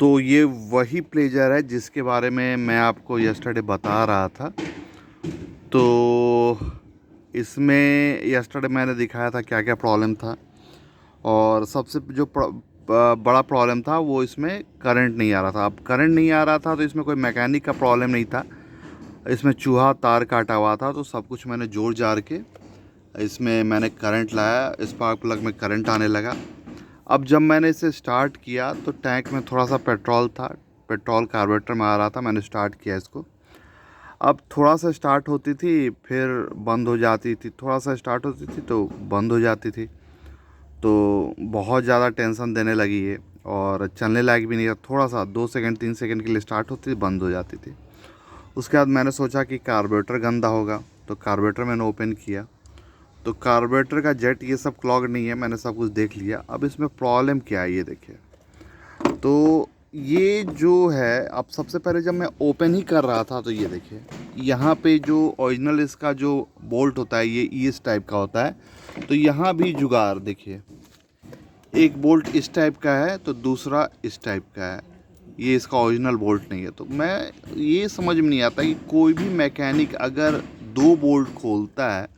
तो ये वही प्लेजर है जिसके बारे में मैं आपको यस्टरडे बता रहा था। तो इसमें यस्टरडे मैंने दिखाया था क्या क्या प्रॉब्लम था, और सबसे जो बड़ा प्रॉब्लम था वो इसमें करंट नहीं आ रहा था। अब करंट नहीं आ रहा था तो इसमें कोई मैकेनिक का प्रॉब्लम नहीं था, इसमें चूहा तार काटा हुआ था। तो सब कुछ मैंने जोड़ जाड़ के इसमें मैंने करंट लाया, स्पार्क प्लग में करंट आने लगा। अब जब मैंने इसे स्टार्ट किया तो टैंक में थोड़ा सा पेट्रोल था, पेट्रोल कार्बोरेटर में आ रहा था। मैंने स्टार्ट किया इसको, अब थोड़ा सा स्टार्ट होती थी फिर बंद हो जाती थी, थोड़ा सा स्टार्ट होती थी तो बंद हो जाती थी। तो बहुत ज़्यादा टेंशन देने लगी ये, और चलने लायक भी नहीं था। थोड़ा सा 2 सेकंड 3 सेकंड के लिए स्टार्ट होती थी, बंद हो जाती थी। उसके बाद मैंने सोचा कि कार्बोरेटर गंदा होगा, तो कार्बोरेटर मैंने ओपन किया तो कार्बोरेटर का जेट ये सब क्लॉग नहीं है, मैंने सब कुछ देख लिया। अब इसमें प्रॉब्लम क्या है ये देखिए। तो ये जो है, अब सबसे पहले जब मैं ओपन ही कर रहा था तो ये देखिए, यहाँ पे जो ओरिजिनल इसका जो बोल्ट होता है ये इस टाइप का होता है। तो यहाँ भी जुगाड़ देखिए, एक बोल्ट इस टाइप का है तो दूसरा इस टाइप का है, ये इसका ओरिजिनल बोल्ट नहीं है। तो मैं ये समझ में नहीं आता कि कोई भी मैकेनिक अगर दो बोल्ट खोलता है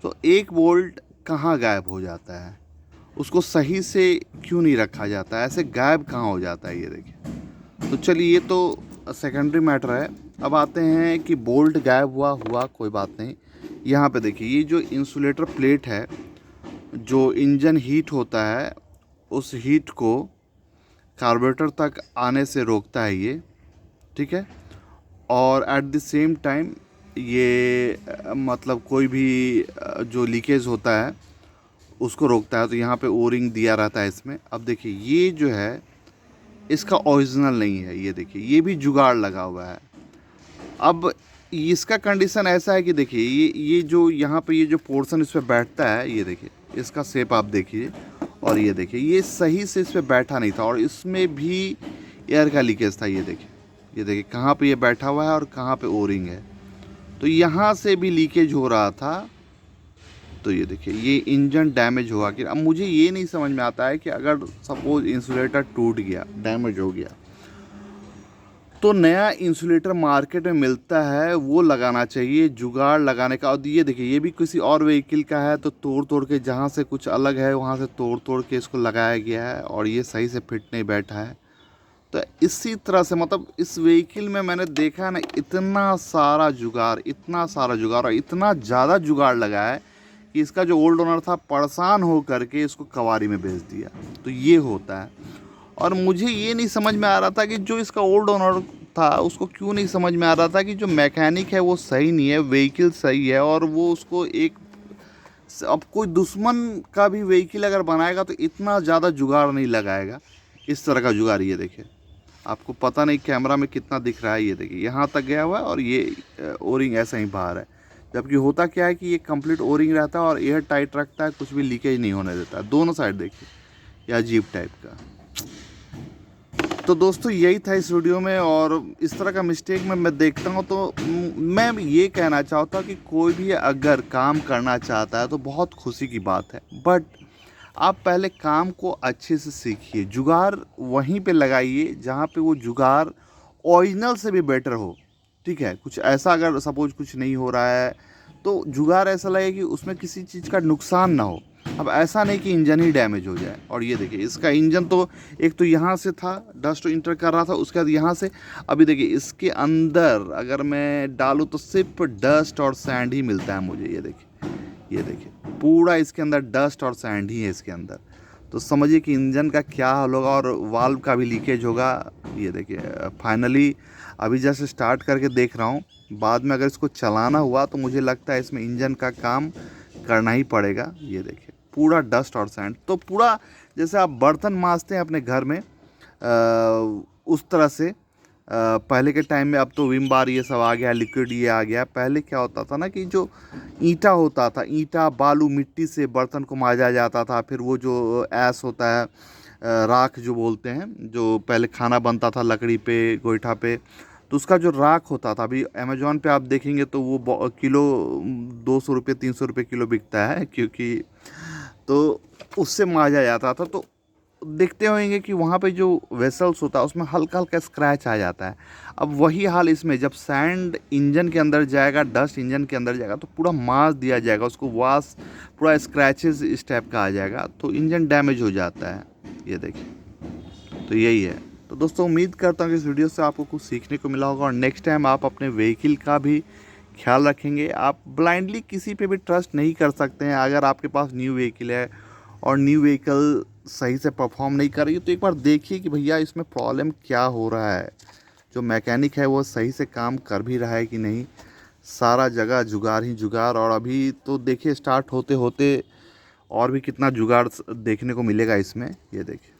तो एक बोल्ट कहाँ गायब हो जाता है, उसको सही से क्यों नहीं रखा जाता है, ऐसे गायब कहाँ हो जाता है ये देखिए। तो चलिए, ये तो सेकेंडरी मैटर है। अब आते हैं कि बोल्ट गायब हुआ हुआ कोई बात नहीं। यहाँ पे देखिए, ये जो इंसुलेटर प्लेट है, जो इंजन हीट होता है उस हीट को कार्बोरेटर तक आने से रोकता है ये, ठीक है। और एट द सेम टाइम ये मतलब कोई भी जो लीकेज होता है उसको रोकता है। तो यहाँ पे ओ रिंग दिया रहता है इसमें। अब देखिए, ये जो है इसका ओरिजिनल नहीं है, ये देखिए ये भी जुगाड़ लगा हुआ है। अब इसका कंडीशन ऐसा है कि देखिए, ये जो यहाँ पे ये जो पोर्शन इस पर बैठता है, ये देखिए इसका शेप आप देखिए, और ये देखिए ये सही से इस पर बैठा नहीं था, और इसमें भी एयर का लीकेज था। ये देखिए कहाँ पे ये बैठा हुआ है और कहाँ पे ओ रिंग है। तो यहाँ से भी लीकेज हो रहा था। तो ये देखिए ये इंजन डैमेज हुआ कि अब मुझे ये नहीं समझ में आता है कि अगर सपोज इंसुलेटर टूट गया, डैमेज हो गया, तो नया इंसुलेटर मार्केट में मिलता है वो लगाना चाहिए, जुगाड़ लगाने का। और ये देखिए ये भी किसी और व्हीकल का है, तो तोड़ तोड़ के जहाँ से कुछ अलग है वहाँ से तोड़ तोड़ के इसको लगाया गया है, और ये सही से फिट नहीं बैठा है। तो इसी तरह से मतलब इस व्हीकल में मैंने देखा है ना, इतना सारा जुगाड़, इतना सारा जुगाड़ और इतना ज़्यादा जुगाड़ लगा है कि इसका जो ओल्ड ओनर था परेशान हो करके इसको कवारी में बेच दिया। तो ये होता है। और मुझे ये नहीं समझ में आ रहा था कि जो इसका ओल्ड ओनर था उसको क्यों नहीं समझ में आ रहा था कि जो मैकेनिक है वो सही नहीं है, व्हीकल सही है, और वो उसको एक, अब कोई दुश्मन का भी व्हीकल अगर बनाएगा तो इतना ज़्यादा जुगाड़ नहीं लगाएगा, इस तरह का जुगाड़। ये देखिए, आपको पता नहीं कैमरा में कितना दिख रहा है, ये देखिए यहाँ तक गया हुआ है और ये ओरिंग ऐसा ही बाहर है। जबकि होता क्या है कि ये कंप्लीट ओरिंग रहता है और एयर टाइट रखता है, कुछ भी लीकेज नहीं होने देता है। दोनों साइड देखिए, या अजीब टाइप का। तो दोस्तों यही था इस वीडियो में, और इस तरह का मिस्टेक मैं देखता हूँ तो मैं ये कहना चाहता हूँ कि कोई भी अगर काम करना चाहता है तो बहुत खुशी की बात है, बट आप पहले काम को अच्छे से सीखिए। जुगाड़ वहीं पे लगाइए जहाँ पे वो जुगाड़ ओरिजिनल से भी बेटर हो, ठीक है। कुछ ऐसा अगर सपोज कुछ नहीं हो रहा है तो जुगाड़ ऐसा लगे कि उसमें किसी चीज़ का नुकसान ना हो। अब ऐसा नहीं कि इंजन ही डैमेज हो जाए। और ये देखिए इसका इंजन तो एक तो यहाँ से था, डस्ट इंटर कर रहा था, उसके बाद यहाँ से, अभी देखिए इसके अंदर अगर मैं डालूँ तो सिर्फ डस्ट और सैंड ही मिलता है मुझे। ये देखिए पूरा इसके अंदर डस्ट और सैंड ही है इसके अंदर। तो समझिए कि इंजन का क्या हाल होगा, और वाल्व का भी लीकेज होगा। ये देखिए फाइनली अभी जैसे स्टार्ट करके देख रहा हूँ, बाद में अगर इसको चलाना हुआ तो मुझे लगता है इसमें इंजन का काम करना ही पड़ेगा। ये देखिए पूरा डस्ट और सैंड, तो पूरा जैसे आप बर्तन मांजते हैं अपने घर में उस तरह से। पहले के टाइम में, अब तो विम बार ये सब आ गया, लिक्विड ये आ गया। पहले क्या होता था ना कि जो ईंटा होता था, ईंटा बालू मिट्टी से बर्तन को मांजा जाता था। फिर वो जो ऐस होता है, राख जो बोलते हैं, जो पहले खाना बनता था लकड़ी पे, गोईठा पे, तो उसका जो राख होता था, अभी अमेजोन पे आप देखेंगे तो वो किलो 200 रुपये 300 रुपये किलो बिकता है, क्योंकि तो उससे मांजा जाता था। तो देखते होंगे कि वहाँ पे जो वेसल्स होता है उसमें हल्का हल्का स्क्रैच आ जाता है। अब वही हाल इसमें, जब सैंड इंजन के अंदर जाएगा, डस्ट इंजन के अंदर जाएगा तो पूरा मास दिया जाएगा उसको, वाश पूरा स्क्रैचेस इस टाइप का आ जाएगा तो इंजन डैमेज हो जाता है। ये देखिए, तो यही है। तो दोस्तों उम्मीद करता हूँ कि इस वीडियो से आपको कुछ सीखने को मिला होगा और नेक्स्ट टाइम आप अपने व्हीकल का भी ख्याल रखेंगे। आप ब्लाइंडली किसी पे भी ट्रस्ट नहीं कर सकते हैं। अगर आपके पास न्यू व्हीकल है और न्यू व्हीकल सही से परफॉर्म नहीं कर रही है तो एक बार देखिए कि भैया इसमें प्रॉब्लम क्या हो रहा है, जो मैकेनिक है वो सही से काम कर भी रहा है कि नहीं। सारा जगह जुगाड़ ही जुगाड़, और अभी तो देखिए स्टार्ट होते होते और भी कितना जुगाड़ देखने को मिलेगा इसमें। ये देखिए।